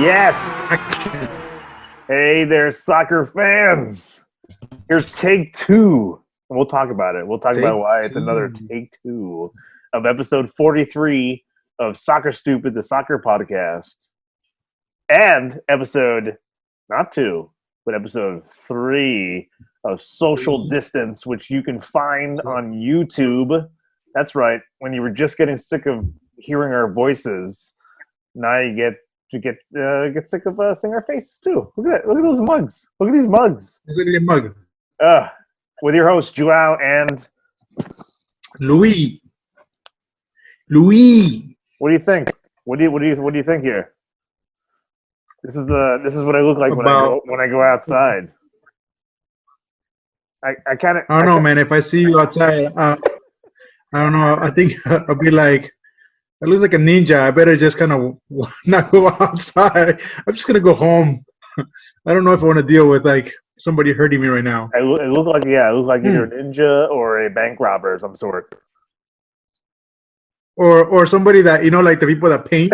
Yes! Hey there, soccer fans! Here's take two. And we'll talk about it. We'll talk about why it's another take two of episode 43 of Soccer Stupid, the soccer podcast. And episode, not two, but episode 3 of Social Distance, which you can find on YouTube. That's right. When you were just getting sick of hearing our voices, now you get sick of seeing our faces too. Look at those mugs. Look at these mugs. Look at the mug. With your host João and Lui. What do you think? What do you think here? This is what I look like when I go outside. I don't know, man. If I see you outside, I don't know. I think I'll be like, it looks like a ninja. I better just kind of not go outside. I'm just gonna go home. I don't know if I want to deal with like somebody hurting me right now. I look like either a ninja or a bank robber of some sort. Or somebody that, like the people that paint,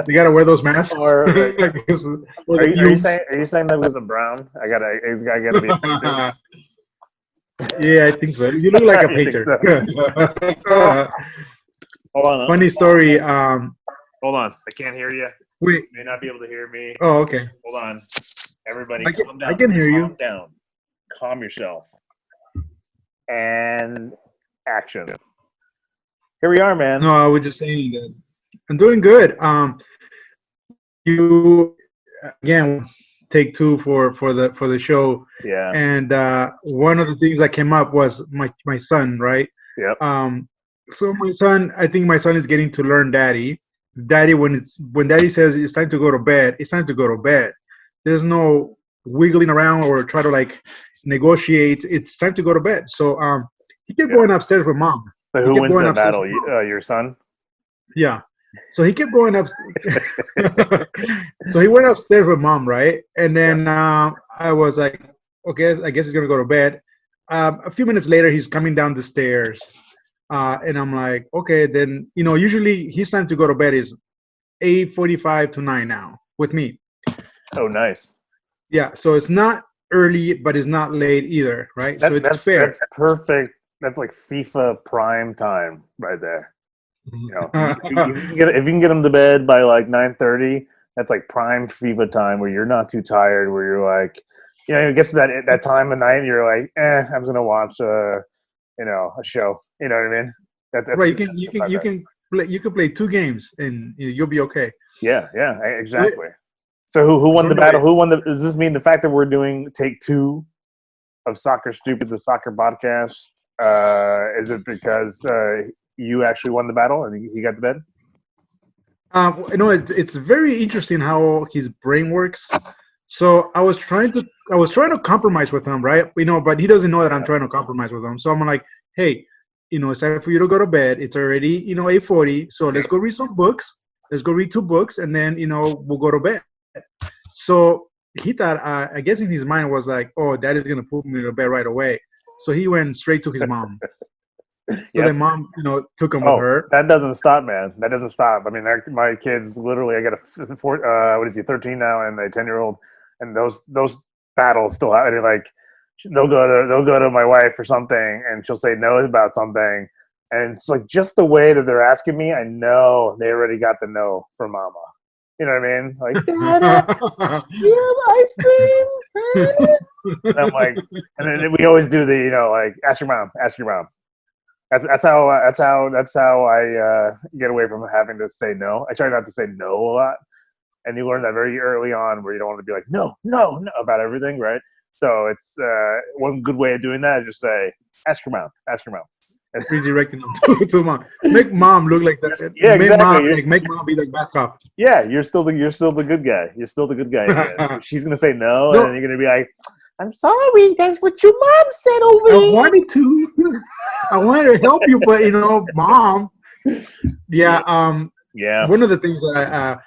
they gotta wear those masks. Are you saying that because I'm brown? I gotta be a painter. Yeah, I think so. You look like a painter. So. Hold on. Funny story. Hold on. I can't hear you. Wait. You may not be able to hear me. Oh, okay. Hold on. Everybody, calm down. I can hear you. Calm down. Calm yourself. And action. Here we are, man. No, I was just saying that I'm doing good. You again take two for the show. Yeah. And one of the things that came up was my son, right? Yep. So my son is getting to learn daddy. Daddy, when daddy says it's time to go to bed, it's time to go to bed. There's no wiggling around or try to like negotiate. It's time to go to bed. So he kept going upstairs with mom. But who wins the battle? Your son? Yeah. So he kept going up. So he went upstairs with mom, right? And then I was like, okay, I guess he's gonna go to bed. A few minutes later, he's coming down the stairs, and I'm like, okay, then usually his time to go to bed is 8:45 to 9 now with me. Oh, nice. Yeah. So it's not early, but it's not late either, right? So it's fair. That's perfect. That's like FIFA prime time right there. If you can get them to bed by like 9:30, that's like prime FIFA time where you're not too tired. Where you're like, it gets to that time of night, and you're like, I'm just gonna watch a show. You know what I mean? That's right. You can play 2 games and you'll be okay. Yeah. Exactly. So who won the battle? Who won does this mean the fact that we're doing take 2 of Soccer Stupid, the soccer podcast? Is it because you actually won the battle and he got the bed? It's very interesting how his brain works. So I was trying to compromise with him, right? But he doesn't know that I'm trying to compromise with him. So I'm like, hey, it's time for you to go to bed. It's already 8:40. So let's go read some books. Let's go read 2 books, and then we'll go to bed. So he thought, I guess in his mind was like, oh, Dad is gonna put me to bed right away. So he went straight to his mom. So the mom, took him with her. That doesn't stop, man. That doesn't stop. I mean, my kids literally. I got a 13 now and a 10-year-old, and those battles still happen. Like they'll go to my wife or something, and she'll say no about something, and it's like just the way that they're asking me. I know they already got the no from Mama. You know what I mean? Like, Dada, you have ice cream? And I'm like, and then we always do the, like, ask your mom. That's how I get away from having to say no. I try not to say no a lot, and you learn that very early on, where you don't want to be like no about everything, right? So it's one good way of doing that is just say ask your mom. Redirecting them to mom. Make mom look like that. Yeah, exactly. Make mom be like bad cop. Yeah, you're still the good guy. You're still the good guy. She's gonna say no, and then you're gonna be like, I'm sorry, that's what your mom said over here. I wanted to help you, but mom. Yeah. Yeah. One of the things that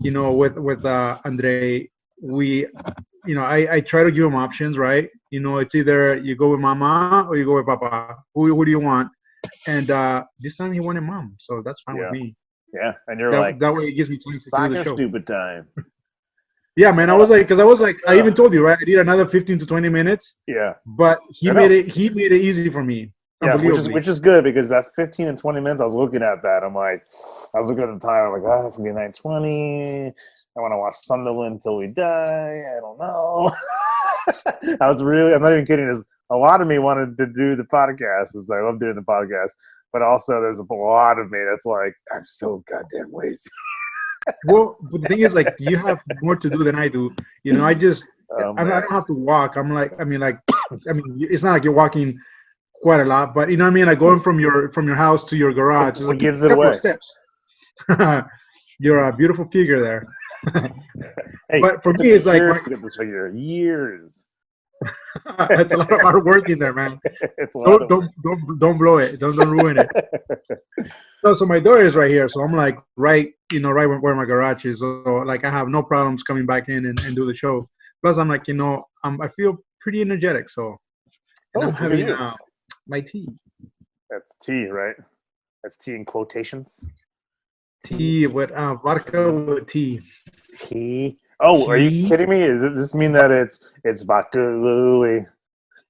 with Andre, we, I try to give him options, right? It's either you go with mama or you go with papa. Who do you want? And this time he wanted mom, so that's fine with Yeah. me. Yeah. And you're That like, that way it gives me time to do the soccer show. stupid time. Yeah, man. I was like, I even told you, right? I need another 15 to 20 minutes, Yeah. but he I know. made it easy for me. Yeah, Unbelievably. which is good because that 15 and 20 minutes, I was looking at that. I'm like, I was looking at the time. I'm like, oh, it's gonna be 9:20. I want to watch Sunderland until we die. I don't know. I'm not even kidding. A lot of me wanted to do the podcast. I love doing the podcast, but also there's a lot of me that's like, I'm so goddamn lazy. Well, but the thing is, like, you have more to do than I do. You know, I don't have to walk. It's not like you're walking quite a lot, but you know what I mean? Like going from your house to your garage is What like gives a it couple away? of steps. You're a beautiful figure there. Hey, But for me, it's like years to get this figure. Years. it's a lot of hard work in there, man. It's a lot Don't blow it. Don't ruin it. No, so my door is right here. So I'm like right where my garage is. So like I have no problems coming back in and do the show. Plus I'm like, I feel pretty energetic. So and I'm having my tea. That's tea, right? That's tea in quotations. Tea with vodka with tea. Tea. Oh, are you kidding me? Does this mean that it's vodka Louie?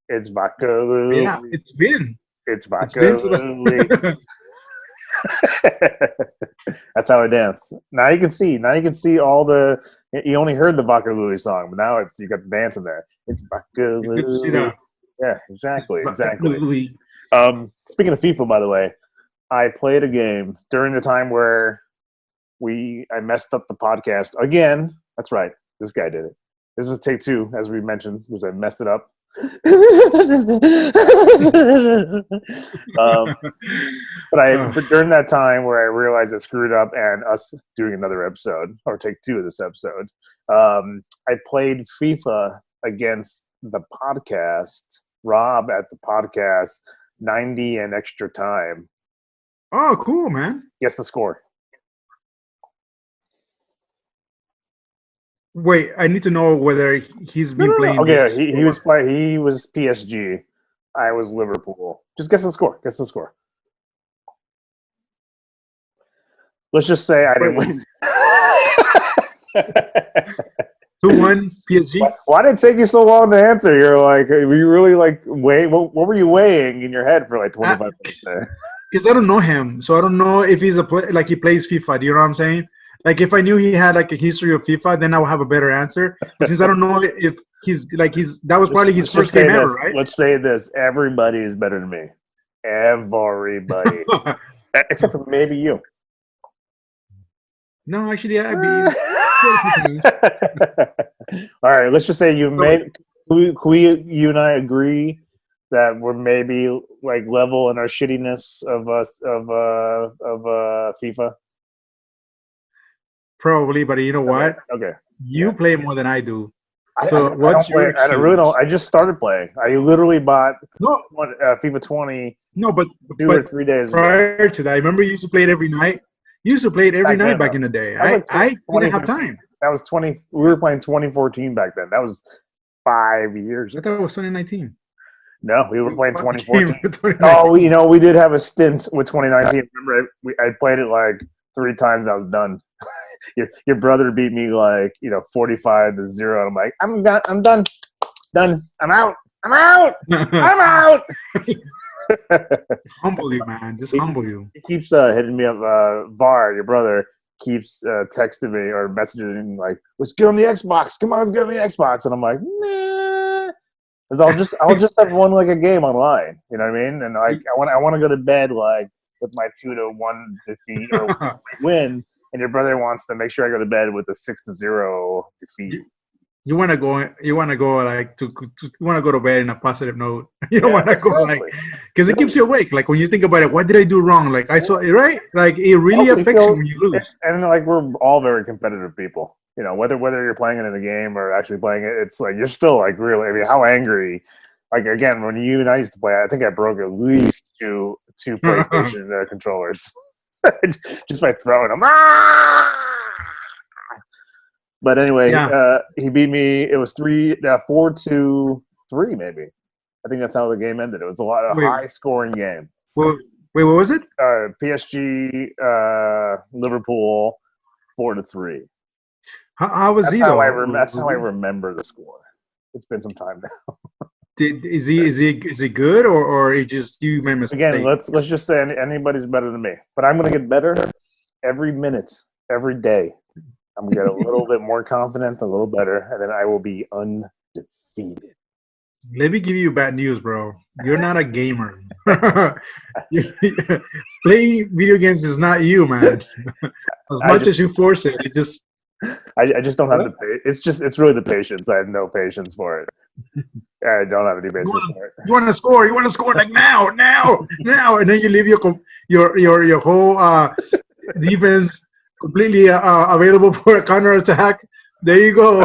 It's vodka Louie. Yeah, it's been Vodka for Louie. That's how I dance. Now you can see all the. You only heard the vodka Louie song, but now you got the dance in there. It's vodka Good to see that. Yeah, exactly. Louie. Speaking of FIFA, by the way, I played a game during the time where I messed up the podcast again. That's right. This guy did it. This is take 2, as we mentioned, because I messed it up. But during that time where I realized I screwed up and us doing another episode, or take 2 of this episode, I played FIFA against the podcast, Rob at the podcast, 90 and extra time. Oh, cool, man. Guess the score. Wait, I need to know whether he's been playing. Okay, he was PSG. I was Liverpool. Just guess the score. Let's just say I didn't win. 2-1 PSG. Why did it take you so long to answer? You're like, were you really like what were you weighing in your head for like 25 minutes there? Because I don't know him, so I don't know if he's like he plays FIFA. Do you know what I'm saying? Like if I knew he had like a history of FIFA, then I would have a better answer. But since I don't know if that was probably his first game ever, right? Let's say this: everybody is better than me. Everybody, except for maybe you. No, actually, I'd be. All right, let's just say you and I agree that we're maybe like level in our shittiness of FIFA. Probably, but you know what? Okay. You play more than I do. So what's your excuse? I really don't. I just started playing. I literally bought FIFA 20. No, but 2 or 3 days prior to that, I remember you used to play it every night. You used to play it every night back in the day. I didn't have time. That was 20. We were playing 2014 back then. That was 5 years. I thought it was 2019. No, we were playing 2014. Oh, we did have a stint with 2019. Remember, I played it like 3 times. I was done. Your brother beat me like 45-0. I'm like, I'm done. I'm out. Humble you, man. Just humble you. He keeps hitting me up. Var, your brother, keeps texting me or messaging like, "Let's get on the Xbox. Come on, let's get on the Xbox." And I'm like, nah. Because I'll just have one like a game online. You know what I mean? And I want to go to bed like with my 2-1 defeat or win. And your brother wants to make sure I go to bed with a 6-0 defeat. You want to go like you want to go to bed in a positive note. You don't want to go like because it keeps you awake. Like when you think about it, what did I do wrong? Like I saw it right. Like it really affects you when you lose. And like we're all very competitive people. Whether you're playing it in the game or actually playing it, it's like you're still like really. I mean, how angry? Like again, when you and I used to play, I think I broke at least two PlayStation controllers. Just by throwing them. But anyway, he beat me. It was 4-3, maybe. I think that's how the game ended. It was a lot of high-scoring game. Well, Wait, what was it? PSG, Liverpool, 4-3. How was That's he how though? that's how Was I he, remember the score. It's been some time now. is he good or he just you made Again, mistake? let's just say anybody's better than me, but I'm going to get better every minute, every day. I'm going to get a little bit more confident, a little better, and then I will be undefeated. Let me give you bad news, bro. You're not a gamer. Playing video games is not you, man. As I much just as you force it, it just I just don't have what? the it's really the patience. I have no patience for it. I don't have any patience for it. You want to score. You want to score like now, now, now, and then you leave your whole defense completely available for a counter attack. There you go.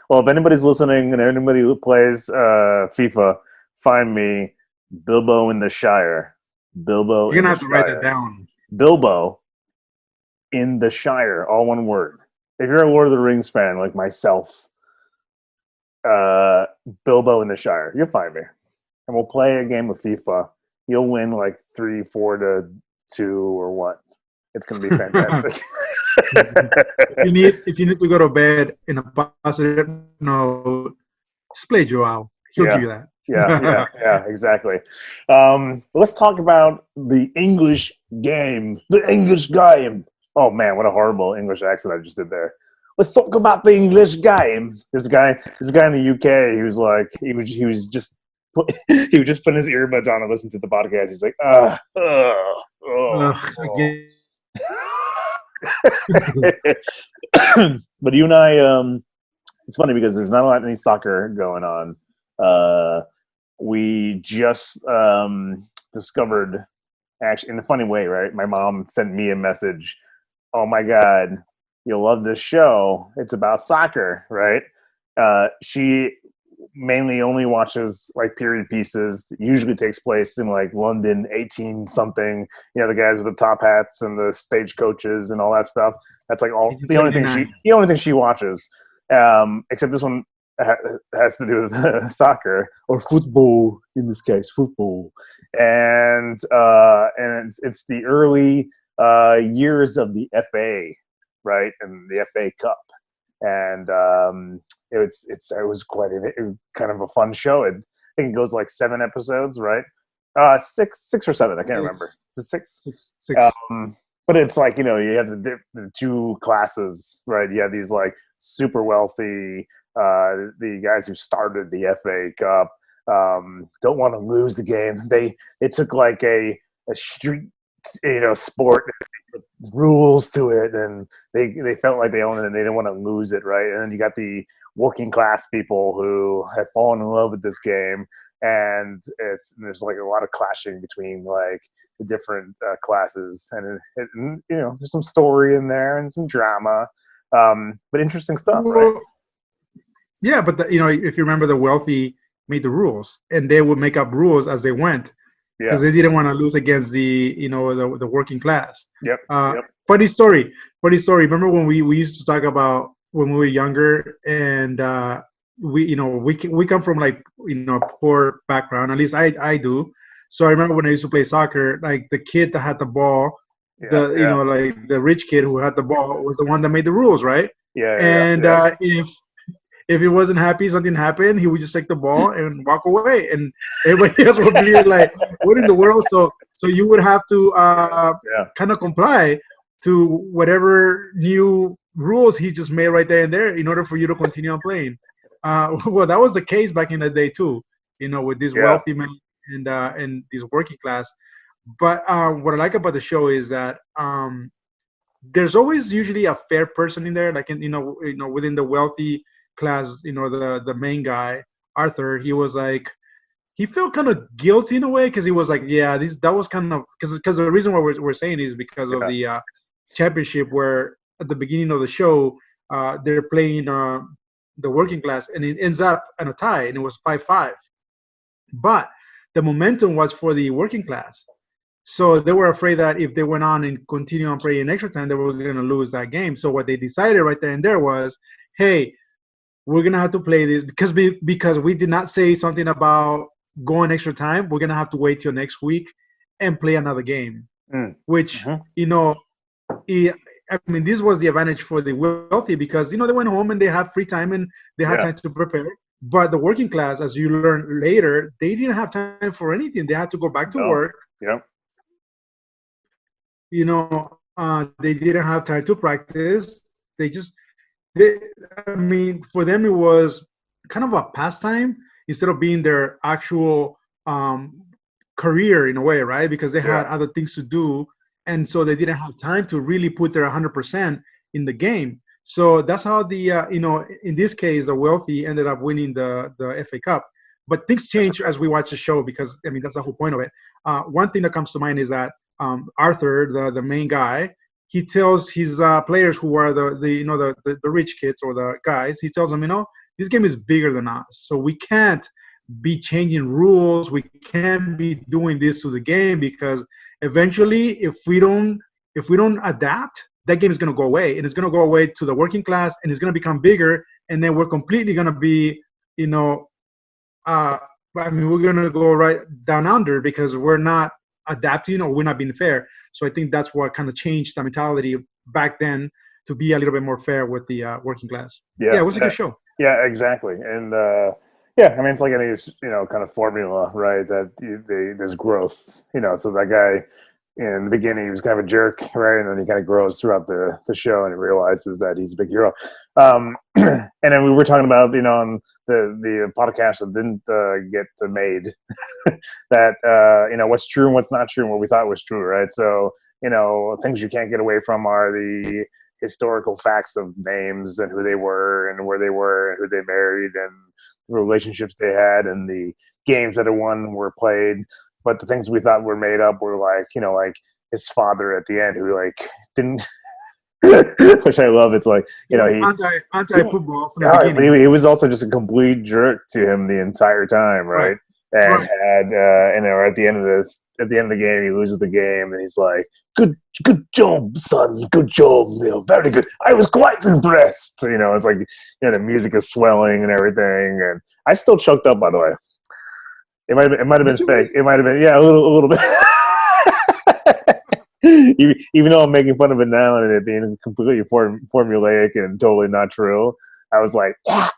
Well, if anybody's listening and anybody who plays FIFA, find me Bilbo in the Shire. Bilbo You're in gonna the have to write that Shire. down. Bilbo in the Shire, all one word. If you're a Lord of the Rings fan like myself, Bilbo in the Shire, you'll find me, and we'll play a game of FIFA. You'll win like 3-4-2 or what? It's gonna be fantastic. If you need to go to bed in a positive note, just play Joao. He'll Yeah, give you that. yeah, exactly. Let's talk about the English game. The English game. Oh man, what a horrible English accent I just did there. Let's talk about the English game. This guy in the UK, he was just he was just putting his earbuds on and listen to the podcast. He's like, Again. But you and I, it's funny because there's not a lot of any soccer going on. We just discovered, actually, in a funny way, right? My mom sent me a message. Oh my God, you'll love this show. It's about soccer, right? She mainly only watches like period pieces. It usually takes place in like London, 18 something. You know, the guys with the top hats and the stagecoaches and all that stuff. That's like the only thing 1879. she watches. Except this one has to do with soccer or football in this case, football, and it's the early years of the FA, right, and the FA Cup, and it was quite kind of a fun show. I think it goes like 7 episodes, right? Six or seven, I can't remember. Is it six? Six. But it's like, you know, you have the two classes, right? You have these like super wealthy, the guys who started the FA Cup, don't want to lose the game. They took like a street, you know, sport rules to it, and they felt like they owned it and they didn't want to lose it, right? And then you got the working class people who have fallen in love with this game, and there's like a lot of clashing between like the different classes, and you know, there's some story in there and some drama, but interesting stuff, right? Yeah, but if you remember, the wealthy made the rules, and they would make up rules as they went because they didn't want to lose against the working class. Yep. Funny story. Remember when we used to talk about when we were younger, and we come from like a poor background. At least I do. So I remember when I used to play soccer, like the kid that had the ball, like the rich kid who had the ball was the one that made the rules, right? If he wasn't happy, something happened, he would just take the ball and walk away, and everybody else would be like, "What in the world?" So you would have to kind of comply to whatever new rules he just made right there and there in order for you to continue on playing. Well, that was the case back in the day too, with these wealthy men and this working class. But what I like about the show is that there's always usually a fair person in there, like within the wealthy class. The main guy, Arthur, he felt kind of guilty in a way, because he was like, yeah, that was kind of because the reason why we're saying is because of the championship, where at the beginning of the show they're playing the working class, and it ends up in a tie, and it was 5-5. But the momentum was for the working class. So they were afraid that if they went on and continue on playing extra time, they were going to lose that game. So what they decided right there and there was, hey, we're going to have to play this because we did not say something about going extra time. We're going to have to wait till next week and play another game, Mm. which Mhm. I mean, this was the advantage for the wealthy because they went home and they had free time and they had Yeah. time to prepare. But the working class, as you learn later, they didn't have time for anything. They had to go back to No. work. Yep. They didn't have time to practice. They just, they, I mean, for them it was kind of a pastime instead of being their actual career in a way, right? Because they had Yeah. other things to do, and so they didn't have time to really put their 100% in the game. So that's how in this case, the wealthy ended up winning the FA Cup. But things change as we watch the show because I mean that's the whole point of it. One thing that comes to mind is that Arthur, the main guy, he tells his players who are the rich kids or the guys, he tells them, this game is bigger than us, so we can't be changing rules. We can't be doing this to the game because eventually, if we don't adapt, that game is going to go away, and it's going to go away to the working class, and it's going to become bigger, and then we're completely going to be, uh, I mean, we're going to go right down under because we're not adapting or we're not being fair. So I think that's what kind of changed the mentality back then to be a little bit more fair with the working class. Yeah, Yeah. it was a good show. Yeah, exactly. And yeah, I mean, it's like any kind of formula, right? That there's growth, So that guy in the beginning he was kind of a jerk, right? And then he kind of grows throughout the show and he realizes that he's a big hero. And then we were talking about on the podcast that didn't get made that what's true and what's not true and what we thought was true, right? So things you can't get away from are the historical facts of names and who they were and where they were and who they married and the relationships they had and the games that won were played. But the things we thought were made up were like his father at the end who didn't which I love. It's like he anti-football from the beginning. He was also just a complete jerk to him the entire time, right? And right. had at the end of the game he loses the game and he's like, good job, son, good job, very good, I was quite impressed. It's like the music is swelling and everything, and I still choked up, by the way. It might have been fake. It might have been, yeah, a little bit. Even though I'm making fun of it now and it being completely formulaic and totally not true, I was like, yeah.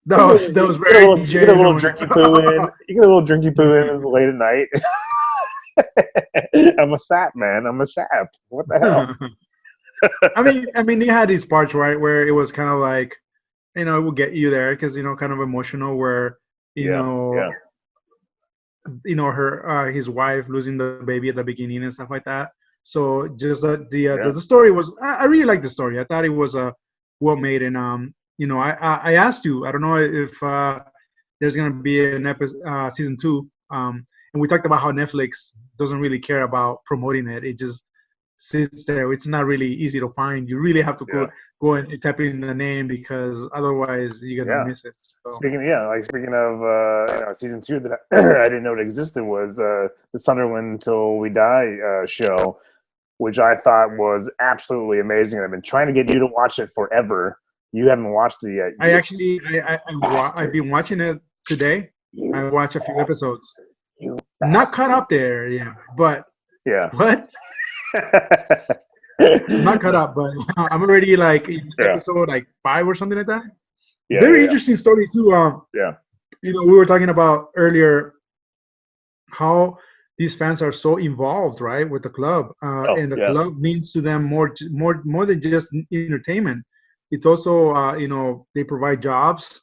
that was very. You get a little drinky poo in. You get a little drinky poo in. It's late at night. I'm a sap, man. I'm a sap. What the hell? I mean, he had these parts right where it was kind of like, it will get you there because kind of emotional where her his wife losing the baby at the beginning and stuff like that. So just the story was, I really liked the story. I thought it was well made, and I asked you, I don't know if there's gonna be an episode season 2, and we talked about how Netflix doesn't really care about promoting it. It just sits there. It's not really easy to find. You really have to go and type in the name because otherwise you're gonna miss it. So. Speaking of season 2 that I didn't know it existed was the Sunderland Till We Die show, which I thought was absolutely amazing. I've been trying to get you to watch it forever. You haven't watched it yet. I've been watching it today. I watched a few episodes. Not caught up there, but what? I'm not caught up, but I'm already in episode 5 or something like that. Very interesting story too. We were talking about earlier how these fans are so involved, right, with the club, and the club means to them more than just entertainment. It's also they provide jobs.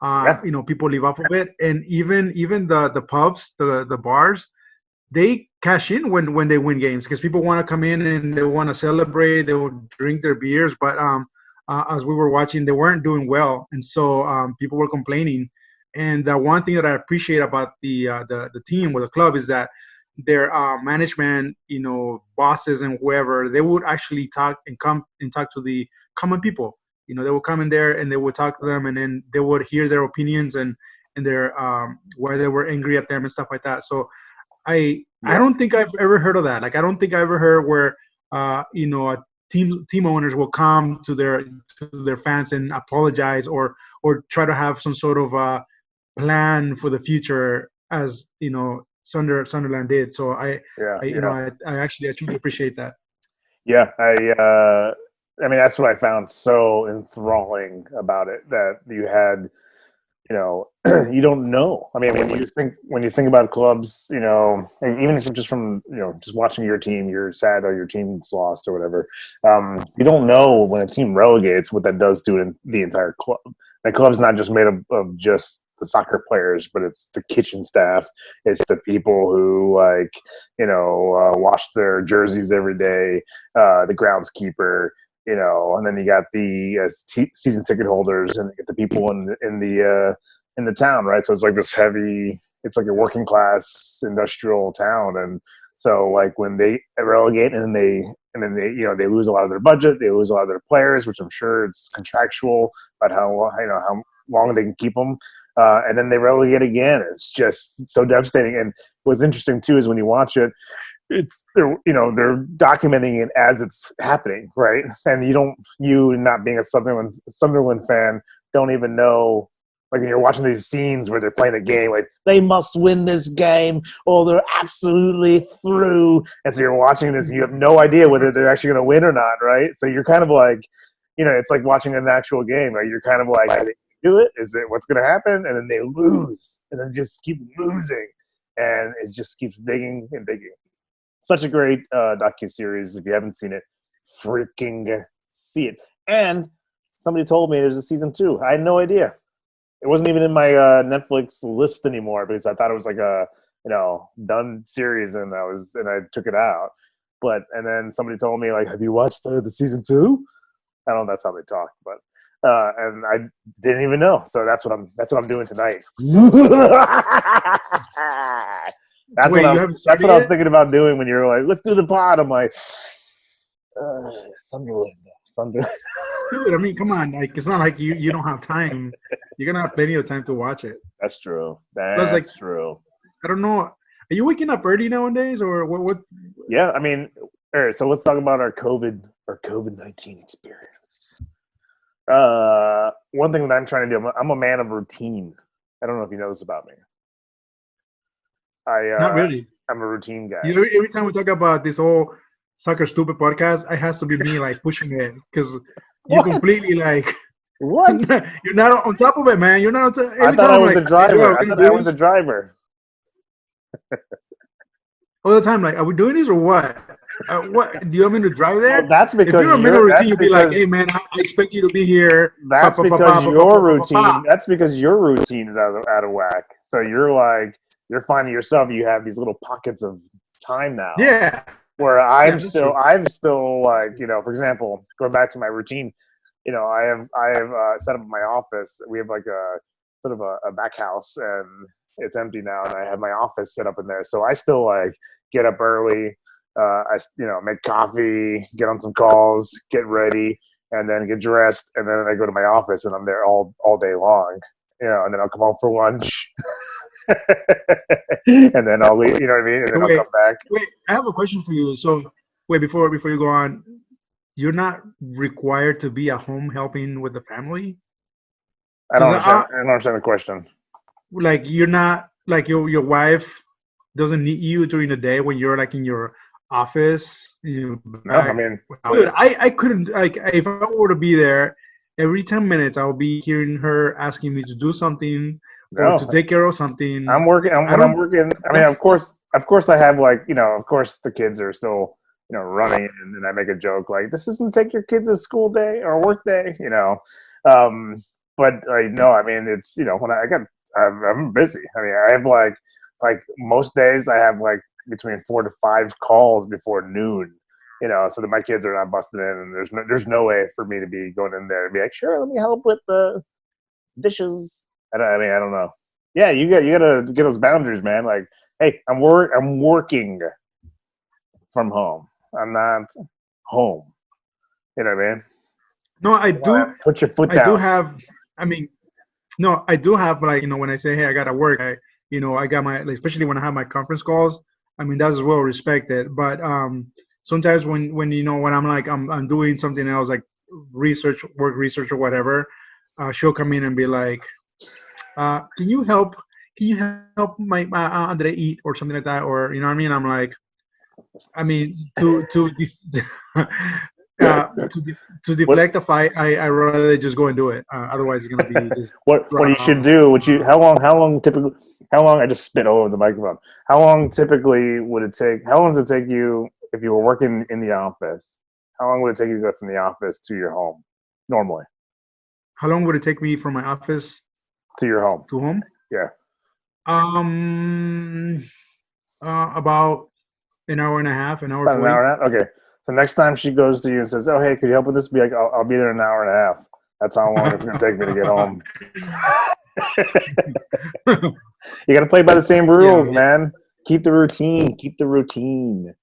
People live off of it, and even the pubs, the bars, they cash in when they win games because people want to come in and they want to celebrate. They will drink their beers, but as we were watching, they weren't doing well, and so people were complaining. And the one thing that I appreciate about the team or the club is that their management, bosses and whoever, they would actually talk and come and talk to the common people. They would come in there and they would talk to them, and then they would hear their opinions and their why they were angry at them and stuff like that. So I don't think I've ever heard of that. I don't think I ever heard where team owners will come to their fans and apologize or try to have some sort of plan for the future as Sunderland did. So Yeah, I truly appreciate that. yeah. I mean, that's what I found so enthralling about it, that you had, you don't know. I mean, when you think about clubs, and even if it's just from just watching your team, you're sad or your team's lost or whatever. You don't know when a team relegates what that does to the entire club. The club's not just made of just the soccer players, but it's the kitchen staff, it's the people who wash their jerseys every day, the groundskeeper. And then you got the season ticket holders, and you get the people in the town, right? So it's like this heavy. It's like a working class industrial town, and so like when they relegate and then they lose a lot of their budget, they lose a lot of their players, which I'm sure it's contractual about how long they can keep them, and then they relegate again. It's just so devastating. And what's interesting too is when you watch it, they're documenting it as it's happening, right? And you not being a Sunderland fan don't even know, like when you're watching these scenes where they're playing a game, like they must win this game or they're absolutely through. And so you're watching this and you have no idea whether they're actually going to win or not, right? So you're kind of like, it's like watching an actual game, right? You're kind of like, are they do it? Is it what's going to happen? And then they lose and then just keep losing. And it just keeps digging and digging. Such a great docuseries. If you haven't seen it, freaking see it. And somebody told me there's a season 2. I had no idea. It wasn't even in my Netflix list anymore because I thought it was like a done series, and I took it out. And then somebody told me, like, have you watched the season 2? I don't know if that's how they talk, but and I didn't even know. So that's what I'm doing tonight. That's what I was thinking about doing when you were like, let's do the pod. I'm like, Sunderland. Dude, I mean, come on. Like, it's not like you don't have time. You're going to have plenty of time to watch it. That's true. That's true. I don't know. Are you waking up early nowadays or what? Yeah, I mean, all right, so let's talk about our COVID-19 experience. One thing that I'm trying to do, I'm a man of routine. I don't know if you know this about me. Not really. I'm a routine guy. Every time we talk about this whole Soccer Stupid podcast, it has to be me like pushing it because you completely like. What? You're not on top of it, man. You're not. I thought I was the driver. I thought I was the driver. All the time, like, are we doing this or what? What do you want me to drive there? Well, that's because if you're a man of routine, you'd be like, "Hey, man, I expect you to be here." That's because your routine. That's because your routine is out of whack. So you're finding yourself. You have these little pockets of time now. Yeah. Where I'm still like, for example, going back to my routine, I have set up my office. We have like a sort of a back house, and it's empty now, and I have my office set up in there. So I still like get up early. I make coffee, get on some calls, get ready, and then get dressed, and then I go to my office, and I'm there all day long. And then I'll come home for lunch. And then I'll leave, you know what I mean? And then I'll come back. Wait, I have a question for you. So, wait, before you go on, you're not required to be at home helping with the family? I don't understand the question. Like, you're not, like, your wife doesn't need you during the day when you're, like, in your office? No, I mean... Dude, I couldn't, like, if I were to be there, every 10 minutes I'll be hearing her asking me to do something, or to take care of something. I'm working. I'm working. I mean, of course, I have like, of course the kids are still, running, and then I make a joke like, this isn't take your kid to school day or work day, but no, I mean, it's, when I'm busy. I mean, I have like most days I have like between 4 to 5 calls before noon, so that my kids are not busting in, and there's no way for me to be going in there and be like, sure, let me help with the dishes. I don't know. Yeah, you gotta get those boundaries, man. Like, hey, I'm working from home. I'm not home. You know what I mean? No, I do. Put your foot down. I do have. I mean, no, I do have, like, when I say, hey, I gotta work. I got my, especially when I have my conference calls. I mean, that's well respected. But sometimes when I'm like I'm doing something else, like work research or whatever, she'll come in and be like, can you help can you help my Andre eat or something like that, or you know what I mean? I'm like, I mean, to What deflect a fight, I rather just go and do it. Otherwise, it's gonna be just what you should drama. do? How long typically? How long? I just spit all over the microphone. How long typically would it take? How long does it take you if you were working in the office? How long would it take you to go from the office to your home? Normally, How long would it take me from my office to your home. to home? Yeah, Um, about an hour and a half, an hour about an hour 40. and a half. Okay. So next time she goes to you and says, "Oh, hey, could you help with this?" Be like, "I'll be there in an hour and a half." That's how long it's going to take me to get home. You got to play by the same Yeah, rules, man. Keep the routine. Keep the routine.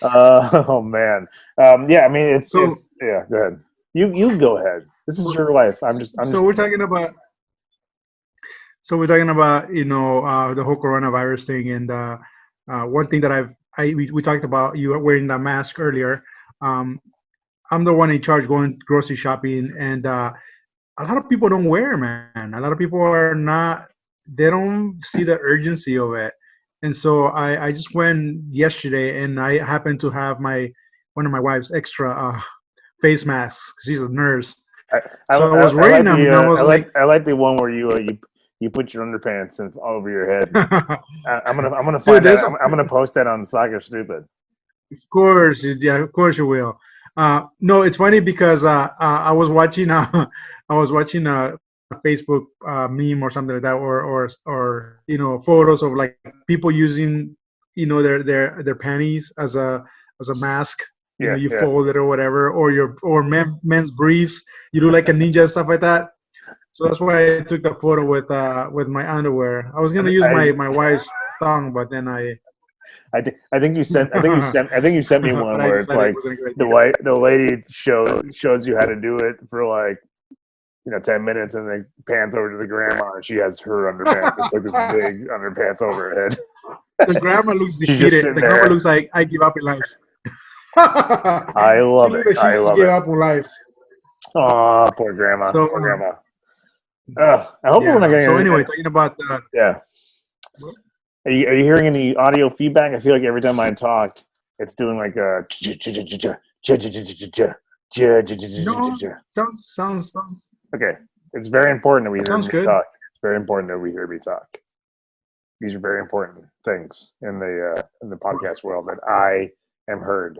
Oh man. Yeah. I mean, so it's yeah. Go ahead. You go ahead. This is your life. I'm so just. we're talking about the whole coronavirus thing, and one thing that we talked about, you were wearing that mask earlier. Um, I'm the one in charge going grocery shopping, and a lot of people don't wear, man. A lot of people are not. They don't see the urgency of it, and so I just went yesterday, and I happened to have my one of my wife's extra face masks. She's a nurse, I, so I was I wearing like them, and I was like, I like the one where you put your underpants all over your head. I'm gonna dude, find that. there's a I'm gonna post that on Soccer Stupid. Of course, yeah, of course you will. No, it's funny because I was watching I was watching a Facebook meme or something like that, or photos of like people using their panties as a mask. Yeah, You yeah. fold it or whatever, or men's briefs. You do like a ninja and stuff like that. So that's why I took the photo with my underwear. I was gonna use I my wife's tongue, but then I think you sent I think you sent me one but I where it's decided it like wasn't a good idea. the lady shows you how to do it for like 10 minutes and then pans over to the grandma and she has her underpants. It's like this big underpants over her head. The grandma looks She's just defeated. sitting The grandma there. looks like I give up in life. I She love it. looks like she I just love gave it. up on life. Oh, poor grandma. So Poor grandma. I hope we're not yeah. So getting anyway, any. talking about Yeah. Are you hearing any audio feedback? I feel like every time I talk, it's doing like a. no, sounds Okay, it's very important that we hear sounds me good. talk. It's very important that we hear me talk. These are very important things in the podcast world that I am heard.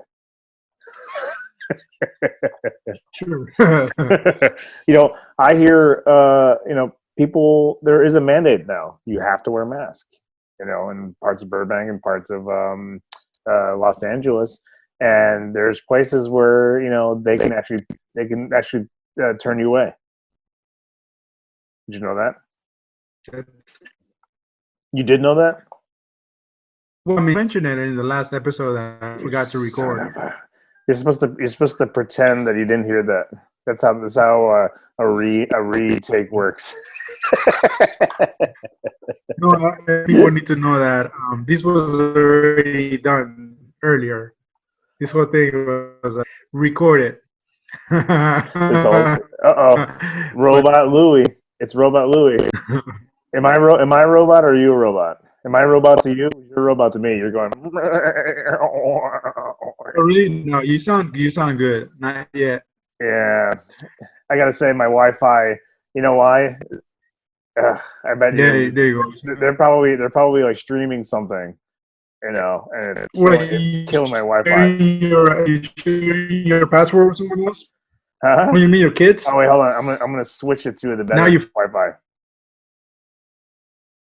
Sure. I hear people. There is a mandate now. You have to wear a mask. In parts of Burbank and parts of Los Angeles, and there's places where they can actually turn you away. Did you know that? You did know that? Well, I mentioned it in the last episode that I You forgot to son record. of a. You're supposed to pretend that you didn't hear that. That's how a retake works. No, people need to know that this was already done earlier. This whole thing was recorded. This whole But Robot Louie. It's Robot Louie. Am I a robot or are you a robot? Am I a robot to you? You're a robot to me. You're going. oh, really, no, you sound good. Not yet. Yeah, I gotta say my Wi-Fi. You know why? I bet There, you there you go. they're probably like streaming something, and Well, it's you killing my Wi-Fi. sharing your password with someone else? Huh? When you meet your kids? Oh wait, hold on. I'm gonna switch it to the Now better Wi-Fi.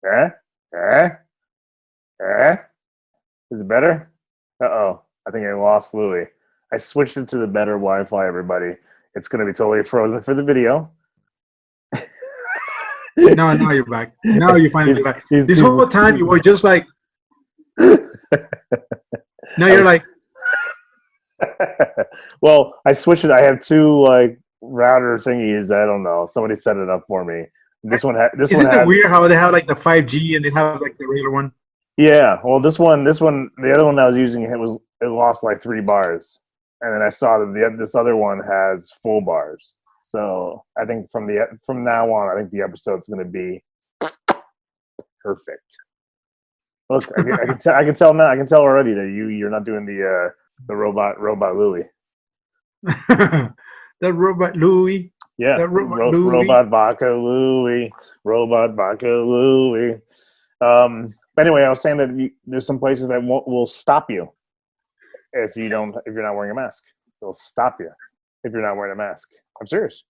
Eh? Eh? Eh? Is it better? Uh-oh. I think I lost Louie. I switched it to the better Wi-Fi, everybody. It's going to be totally frozen for the video. No, now you're back. Now you're finally back. This he's whole time you were just like. Now I you're was, like. well, I switched it. I have two like router thingies. I don't know. Somebody set it up for me. This one Isn't it has. weird how they have like the 5G and they have like the regular one? Yeah. Well, this one, the other one I was using, it lost like 3 bars, and then I saw that this other one has full bars. So I think from now on, I think the episode's going to be perfect. Look, I can tell now. I can tell already that you're not doing the robot Louie. That robot Louie. Yeah, That robot Louie. robot vodka Louie. Robot vodka Louie. But anyway, I was saying that there's some places that will stop you if you're not wearing a mask. They'll stop you if you're not wearing a mask. I'm serious.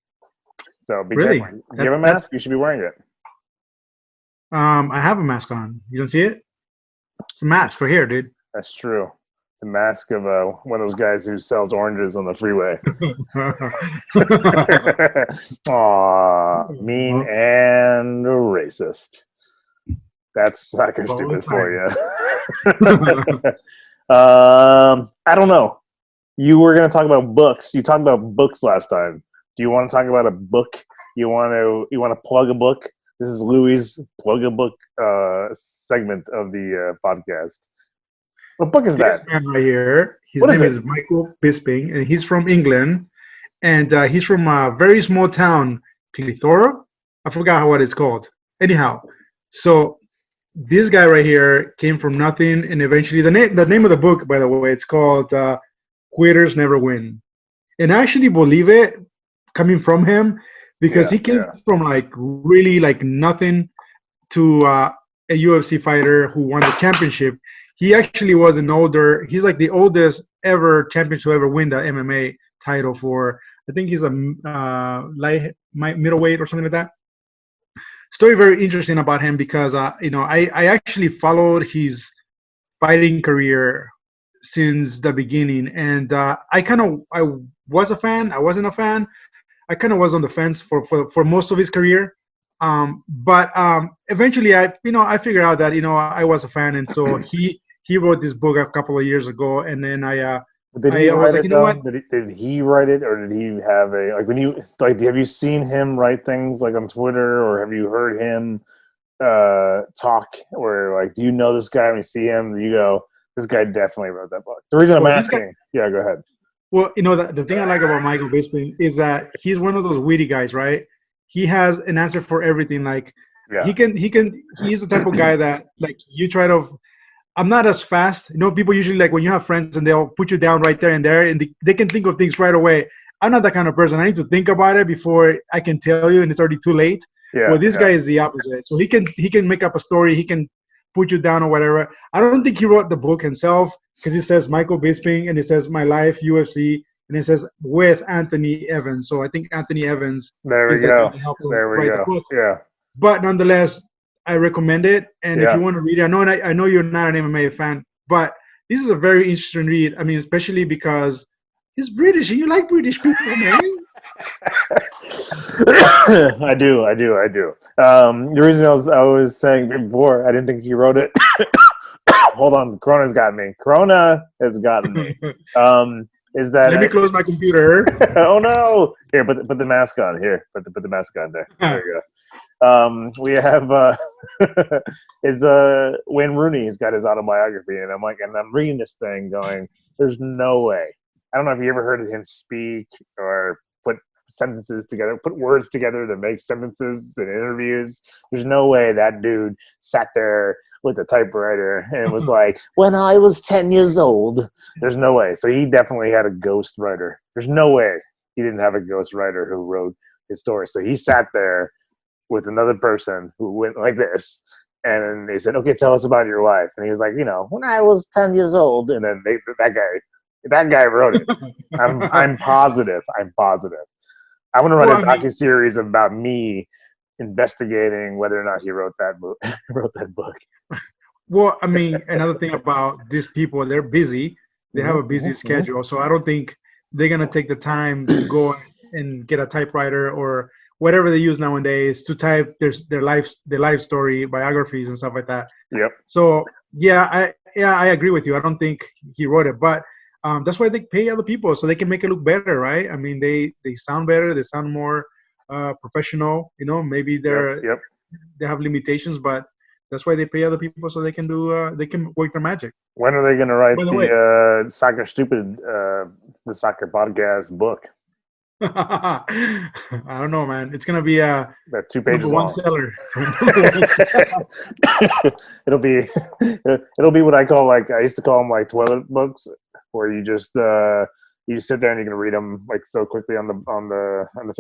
So be careful. If you have a mask, you should be wearing it. I have a mask on. You don't see it? It's a mask right here, dude. That's true. It's a mask of one of those guys who sells oranges on the freeway. Aw, mean and racist. That's soccer stupid for you. I don't know. You were going to talk about books. You talked about books last time. Do you want to talk about a book? You want to plug a book? This is Louis' plug a book segment of the podcast. What book is that? This man right here, his name is Michael Bisping, and he's from England, and he's from a very small town, Clitheroe. I forgot what it's called. Anyhow, so this guy right here came from nothing, and eventually the name of the book, by the way, it's called Quitters Never Win. And I actually believe it coming from him because he came from like really like nothing to a UFC fighter who won the championship. He actually was he's like the oldest ever champion to ever win the MMA title for, I think he's a middleweight or something like that. Story very interesting about him because, I actually followed his fighting career since the beginning. And I was a fan. I wasn't a fan. I kind of was on the fence for most of his career. But eventually I figured out that, I was a fan. And so he wrote this book a couple of years ago. And then did he write it, you know what? Did he write it, or did he have have you seen him write things like on Twitter, or have you heard him talk, or like, do you know this guy when you see him, you go, this guy definitely wrote that book? The reason I'm asking, go ahead. Well, the thing I like about Michael Bisping is that he's one of those witty guys, right? He has an answer for everything. Like he's the type of guy that like you try to. I'm not as fast. People usually like when you have friends and they'll put you down right there and there, and they can think of things right away. I'm not that kind of person. I need to think about it before I can tell you, and it's already too late. Yeah, well, this guy is the opposite. So he can make up a story. He can put you down or whatever. I don't think he wrote the book himself because he says Michael Bisping and he says My Life UFC and it says with Anthony Evans. So I think Anthony Evans is the guy that helped him write the book. Yeah. But nonetheless, I recommend it. And if you want to read it, I know you're not an MMA fan, but this is a very interesting read. I mean, especially because he's British and you like British people, man. I do. The reason I was saying before, I didn't think he wrote it. Hold on, Corona has gotten me. Is that? Let me close my computer. Oh no! Here, put the mask on. Here, put the mask on there. There you go. We have is the Wayne Rooney has got his autobiography, and I'm reading this thing going, there's no way. I don't know if you ever heard of him speak or put sentences together, put words together to make sentences in interviews. There's no way that dude sat there with a typewriter and was like, when I was 10 years old. There's no way. So he definitely had a ghost writer. There's no way he didn't have a ghost writer who wrote his story. So he sat there with another person who went like this, and they said, okay, tell us about your life. And he was like, when I was 10 years old. And then that guy wrote it. I'm positive. I'm going to run a docuseries about me investigating whether or not he wrote that book. Well, I mean, another thing about these people, they're busy. They have a busy schedule. So I don't think they're going to take the time to go and get a typewriter or whatever they use nowadays to type their life story, biographies and stuff like that. Yep. So I agree with you. I don't think he wrote it, but that's why they pay other people so they can make it look better, right? I mean, they sound better. They sound more professional. Maybe they have limitations, but that's why they pay other people so they can they can work their magic. When are they going to write the Soccer Stupid, the Soccer Podcast book? I don't know, man. It's gonna be a About 2 pages number one long. seller. Number one seller. it'll be it'll be what I call like I used to call them like toilet books, where you just sit there and you can read them like so quickly on the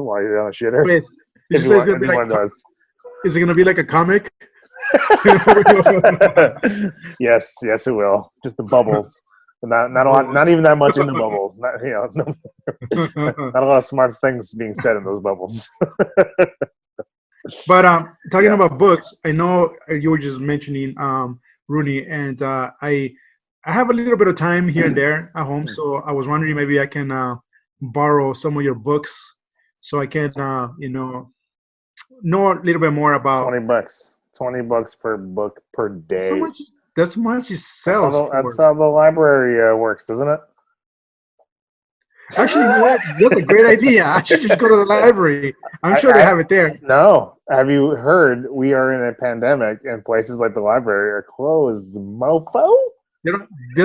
while you're on the shitter. Wait, did If you you say it's want, gonna be like? anyone does. Is it gonna be like a comic? Yes, yes, it will. Just the bubbles. Not a lot. Not even that much in the bubbles. Not not a lot of smart things being said in those bubbles. But talking Yeah. about books, I know you were just mentioning Rooney, and I have a little bit of time here and there at home, so I was wondering maybe I can borrow some of your books, so I can know a little bit more about $20. $20 per book per that's how day. much it sells That's for. how the library works, isn't it? Actually, you know what? That's a great idea. I should just go to the library. I'm sure they have it there. No. Have you heard we are in a pandemic and places like the library are closed, mofo? They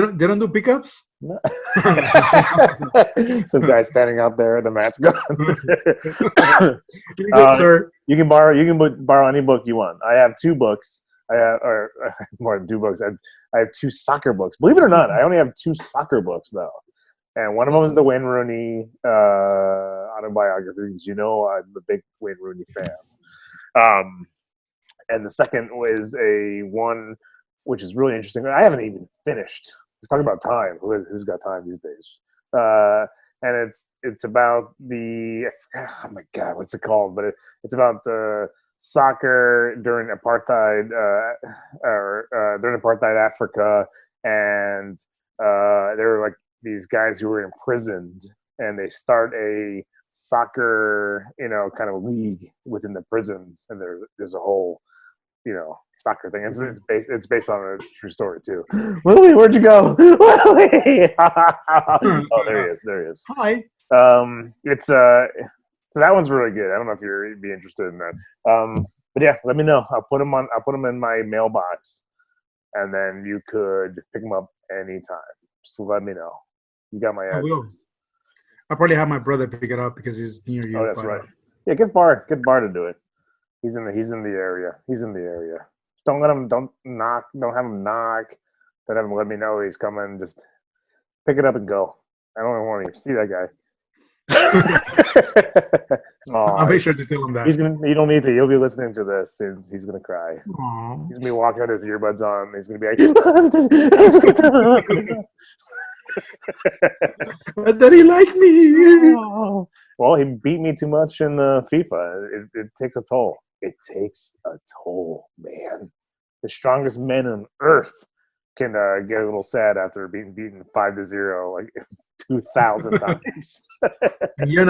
don't do pickups. No. Some guy standing out there, the mask on. You go, sir. You can borrow any book you want. I have 2 books. I have, or more than 2 books. I have 2 soccer books. Believe it or not, I only have 2 soccer books though. And one of them is the Wayne Rooney autobiography, because you know I'm a big Wayne Rooney fan. And the second is a one which is really interesting. I haven't even finished. Let's talk about time. Who's got time these days? And it's about oh my God, what's it called? But it's about soccer during apartheid, or during apartheid Africa, and there were like these guys who were imprisoned, and they start a soccer, kind of league within the prisons, and there's a whole, soccer thing. It's based on a true story too. Willie, where'd you go? Willie! Oh, there he is. Hi. It's so that one's really good. I don't know if you'd be interested in that. But yeah, let me know. I'll put them in my mailbox, and then you could pick them up anytime. Just let me know. You got my address. I will. I'll probably have my brother pick it up because he's near you. Oh, that's right. Yeah, get Bar to do it. He's in the area. Don't have him knock. Don't have him let me know he's coming. Just pick it up and go. I don't even want to even see that guy. I'll make sure to tell him that. You don't need to. He'll be listening to this. He's gonna cry. Aww. He's gonna be walking with his earbuds on. He's gonna be like, Did he like me? oh. Well, he beat me too much in FIFA. It takes a toll. It takes a toll, man. The strongest men on earth can get a little sad after being beaten 5-0 like 2,000 times. You're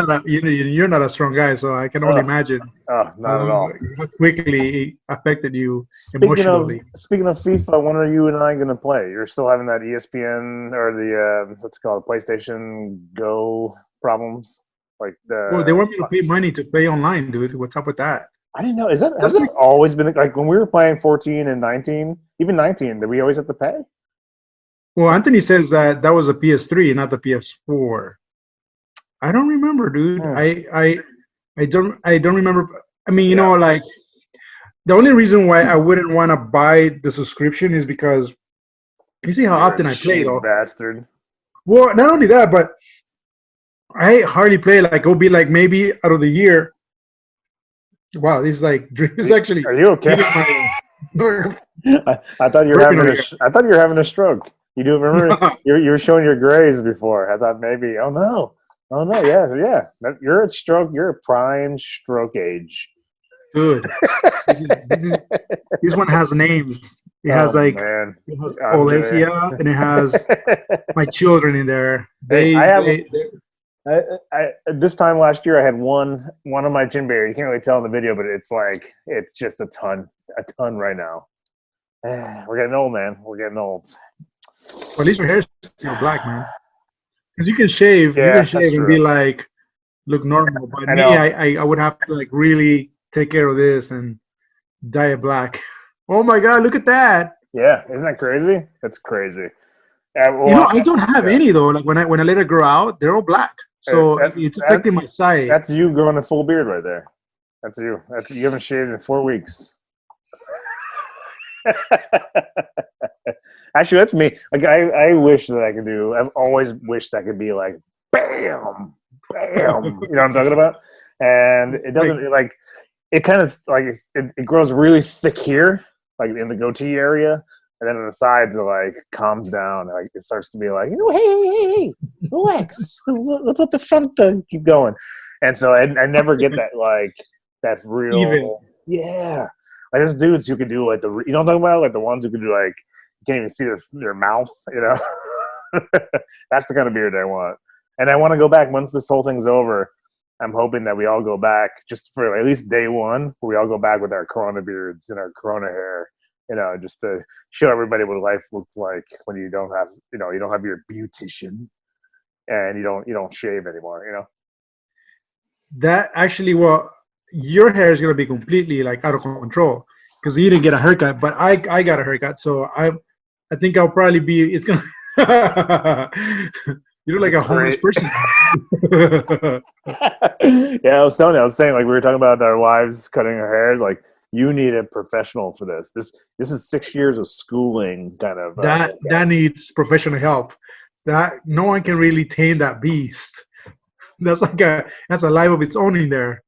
not a strong guy, so I can only imagine. Oh, not at all. How quickly it affected you emotionally. Speaking of FIFA, when are you and I going to play? You're still having that ESPN or the what's it called, PlayStation Go problems? Like they want me to pay money to play online, dude. What's up with that? I didn't know. Has it always been like when we were playing 14 and 19, even 19? Did we always have to pay? Well, Anthony says that was a PS3, not the PS4. I don't remember, dude. I don't remember. I mean, like the only reason why I wouldn't want to buy the subscription is because you see how often I play, though. Bastard. Well, not only that, but I hardly play. Like, it'll be like maybe out of the year. Wow, this is actually. Are you okay? I thought you were having a stroke. You do remember you were showing your grays before. I thought maybe. Oh no, yeah. You're at stroke. You're at prime stroke age. Dude, this one has names. It has Olesia, and it has my children in there. This time last year I had one of my chin bear. You can't really tell in the video, but it's just a ton right now. We're getting old, man. We're getting old. Well, at least your hair is still black, man. Because you can shave, and be like, look normal. But I would have to really take care of this and dye it black. Oh my God, look at that! Yeah, isn't that crazy? That's crazy. I don't have any though. Like when I let it grow out, they're all black. so it's affecting my sight. That's you growing a full beard right there. That's you. You haven't shaved in 4 weeks. Actually, that's me. Like I wish that I could do. I've always wished I could be like, bam, bam. You know what I'm talking about? And it doesn't it kind of like it grows really thick here, like in the goatee area, and then on the sides it like calms down. Like it starts to be like, hey, relax. Let's let the front keep going. And so I never get that real Even. Yeah. Like there's dudes who can do like you know what I'm talking about? Like the ones who can do like you can't even see their mouth, you know. That's the kind of beard I want. And I want to go back once this whole thing's over. I'm hoping that we all go back just for at least day one, where we all go back with our Corona beards and our Corona hair, you know, just to show everybody what life looks like when you don't have your beautician and you don't shave anymore, you know. That actually, well, your hair is gonna be completely like out of control because you didn't get a haircut, but I got a haircut, so I think I'll probably be. It's gonna. You're like a homeless person. Yeah, I was saying like we were talking about our wives cutting our hair. Like you need a professional for this. This is 6 years of schooling, kind of. That needs professional help. That no one can really tame that beast. That's a life of its own in there.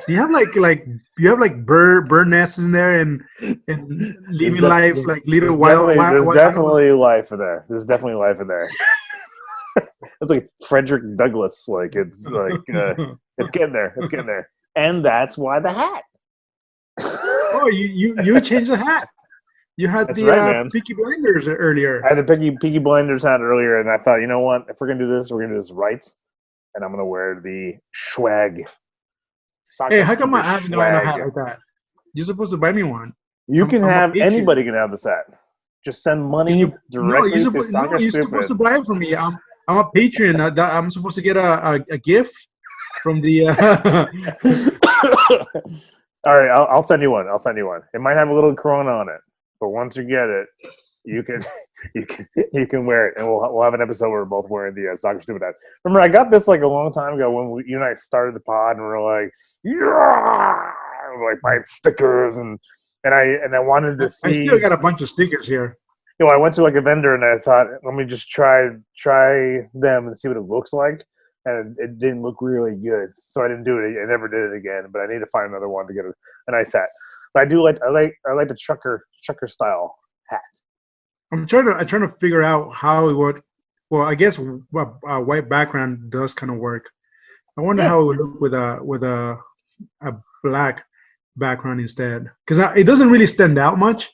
Do you have bird nests in there and living life like little wild? There's definitely life in there. There's definitely life in there. It's like Frederick Douglass. Like it's like it's getting there. It's getting there. And that's why the hat. Oh, you changed the hat. You had Peaky Blinders earlier. I had the Peaky Blinders hat earlier, and I thought, you know what? If we're gonna do this, we're gonna do this right. And I'm gonna wear the swag. Hey, how come I haven't gotten a hat like that? You're supposed to buy me one. Anybody can have this hat. Just send money directly to Soccer Stupid. You're supposed to buy it for me. I'm a patron. I'm supposed to get a gift from the. All right, I'll send you one. It might have a little Corona on it, but once you get it, you can wear it, and we'll have an episode where we're both wearing the Soccer Stupid hat. Remember, I got this like a long time ago when you and I started the pod, and we were like, yeah, like buying stickers, and I wanted to see. I still got a bunch of stickers here. You know, I went to like a vendor, and I thought, let me just try them and see what it looks like, and it didn't look really good, so I didn't do it. I never did it again, but I need to find another one to get a nice hat. But I like the trucker style hat. I'm trying to figure out how it would. Well, I guess a white background does kind of work. I wonder how it would look with a black background instead, because it doesn't really stand out much.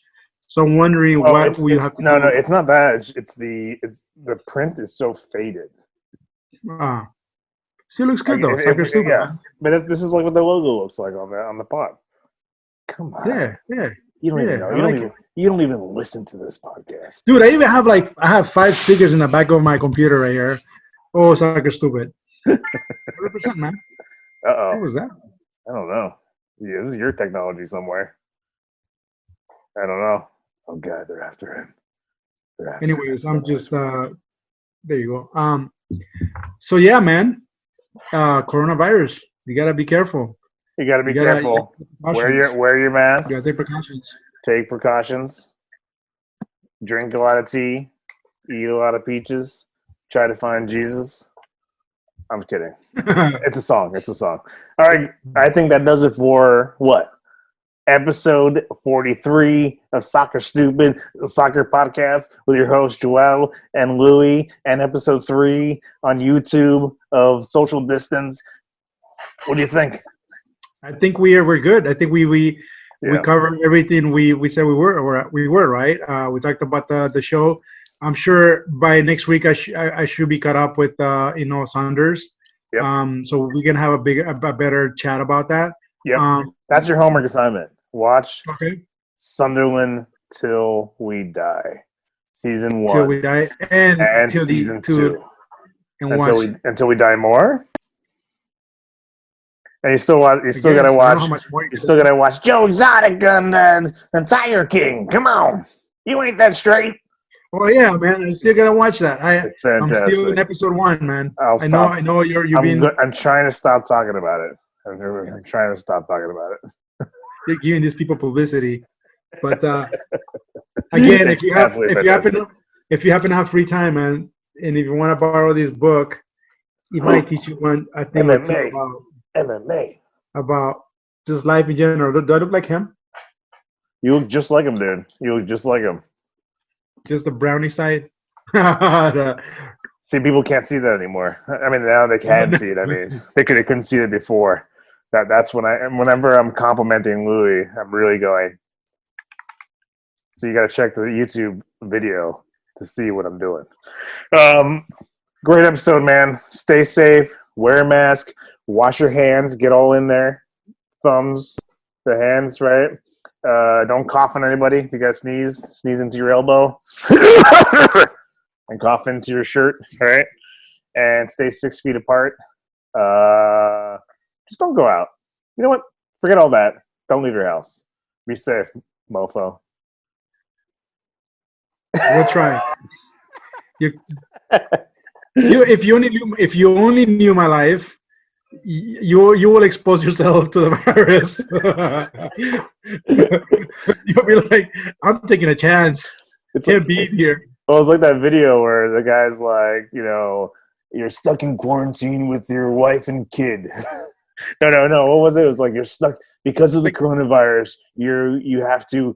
So I'm wondering what we have to. No, it's not that. It's the print is so faded. Still looks good though. Soccer Stupid. Yeah, but this is like what the logo looks like on the pod. Come on. Yeah. You don't even know. You don't even listen to this podcast, dude. I have 5 stickers in the back of my computer right here. Oh, Soccer Stupid. 100%, man. Uh-oh. What was that? I don't know. Yeah, this is your technology somewhere. I don't know. Oh God, they're after him. Anyways, I'm just there you go. So yeah, man. Coronavirus. You gotta be careful. You gotta be careful. Wear your mask. You gotta take precautions. Take precautions. Drink a lot of tea. Eat a lot of peaches. Try to find Jesus. I'm kidding. It's a song. All right. I think that does it for what? Episode 43 of Soccer Stupid, the soccer podcast with your host João and Louis, and episode 3 on YouTube of Social Distance. What do you think? I think we're good. I think we covered everything we said we were right. We talked about the show. I'm sure by next week I should be caught up with Saunders. Yep. So we can have a better chat about that. Yep. That's your homework assignment. Watch Sunderland till we die. Season 1. Till we die, and season 2. And until we die more. And you still gotta watch Joe Exotic and Tiger King. Come on, you ain't that straight. Oh yeah, man. I still gotta watch that. It's I'm still in fantastic. episode 1, man. I'll I know. stop. I know. You're being I'm trying to stop talking about it. I'm trying to stop talking about it. you're giving these people publicity. But again, It's absolutely fantastic. if you happen to have free time, man, and if you want to borrow this book, it might teach you one, I think, or two MMA. MMA. about just life in general. Do I look like him? You look just like him, dude. You look just like him. Just the brownie side. The- See, people can't see that anymore. I mean, now they can see it. I mean, they couldn't see it before. That's whenever I'm complimenting Louis, I'm really going. So you got to check the YouTube video to see what I'm doing. Great episode, man. Stay safe. Wear a mask. Wash your hands. Get all in there. Thumbs, the hands, right? Don't cough on anybody. If you got sneeze into your elbow. And cough into your shirt, right? And stay 6 feet apart. Just don't go out. You know what? Forget all that. Don't leave your house. Be safe, mofo. We'll try. If you only knew my life, you will expose yourself to the virus. You'll be like, I'm taking a chance. Can't be here. Well, it's like that video where the guy's like, you're stuck in quarantine with your wife and kid. No. What was it? It was like you're stuck because of the coronavirus. You have to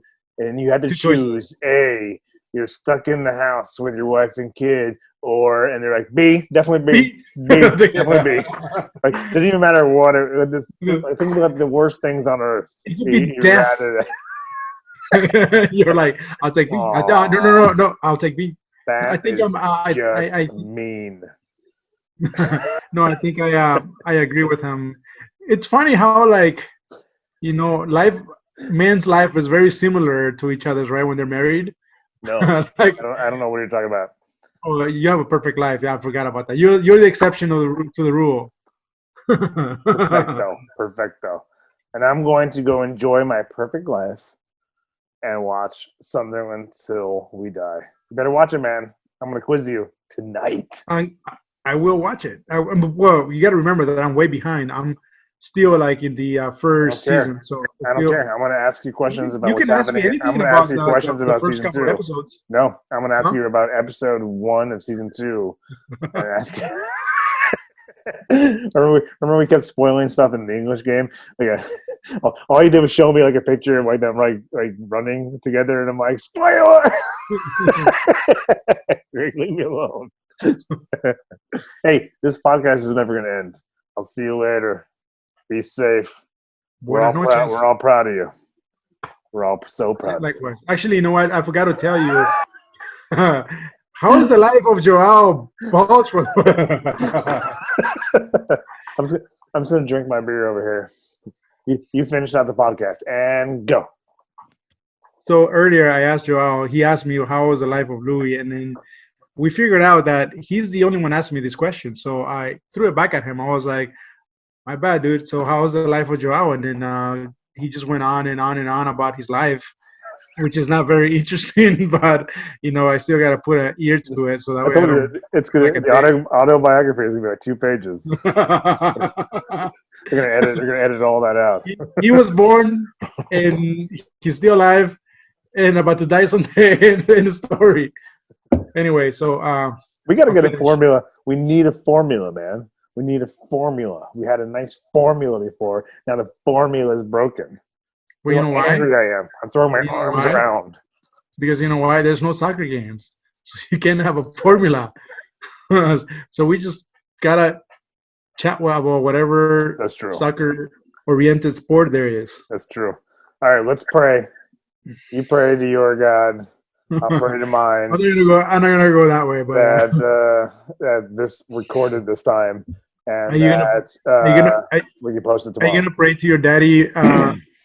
choose A. You're stuck in the house with your wife and kid, and they're like B, definitely B, definitely B. Like it doesn't even matter what. I think about the worst things on earth. You're like, I'll take B. No, I'll take B. I think I mean. No, I think I agree with him. It's funny how man's life is very similar to each other's, right? When they're married. No, I don't know what you're talking about. Oh, you have a perfect life. Yeah, I forgot about that. You're the exception to the rule. Perfecto. And I'm going to go enjoy my perfect life and watch Sunderland till we die. You better watch it, man. I'm going to quiz you tonight. I will watch it. Well, you got to remember that I'm way behind. I'm still in the first season, so I don't care. I'm going to ask you questions about what's happening. I'm going to ask you questions about season 2. Episodes. No, I'm going to ask you about episode 1 of season 2. And ask you. Remember we kept spoiling stuff in the English game. All you did was show me a picture of them running together, and I'm like, spoiler. Leave me alone. Hey, this podcast is never going to end. I'll see you later. Be safe. We're all proud of you. We're all so proud. Likewise. Actually, you know what? I forgot to tell you. How is the life of João Balch? I'm just going to drink my beer over here. You finish out the podcast and go. So earlier I asked João, he asked me how was the life of Louis, and then we figured out that he's the only one asking me this question. So I threw it back at him. I was like, my bad, dude. So how was the life of João? And then he just went on and on and on about his life, which is not very interesting, but I still got to put an ear to it. So that way it's good. The autobiography is gonna be like 2 pages. They're gonna edit all that out. He was born and he's still alive and about to die someday in the story. Anyway, so we got to get a formula. We need a formula, man. We need a formula. We had a nice formula before. Now the formula is broken. Well, you know why? Angry I am. I'm throwing my arms around. Because you know why? There's no soccer games. So you can't have a formula. So we just got to chat about whatever That's true. soccer-oriented sport there is. That's true. All right, let's pray. You pray to your God. I'll pray to mine. I'm not gonna go that way, but that this recorded this time, and we can post it tomorrow. Are you gonna pray to your daddy,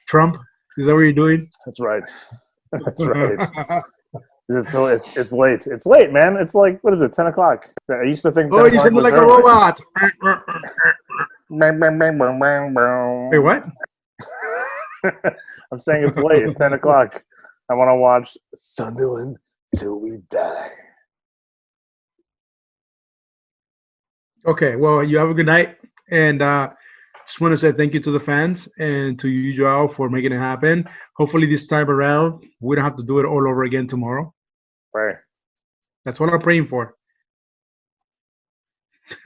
Trump? Is that what you're doing? That's right. That's right. It's late. It's late, man. It's like, what is it? 10 o'clock. I used to think. Oh, you sound like early. A robot. Wait, what? I'm saying it's late. It's 10 o'clock. I want to watch Sunderland till we die. Okay, well, you have a good night, and just want to say thank you to the fans and to you, Joao, for making it happen. Hopefully, this time around, we don't have to do it all over again tomorrow. Right. That's what I'm praying for.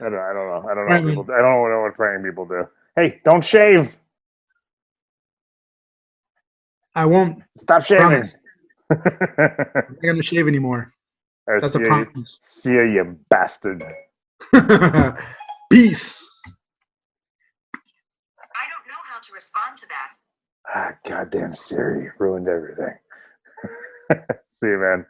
I don't know. I don't know Right, what people. I don't know what praying people do. Hey, don't shave. I won't. Stop shaving. Promise. I'm not gonna shave anymore. That's a promise. See ya, you bastard. Peace. I don't know how to respond to that. Ah, goddamn Siri ruined everything. See you, man.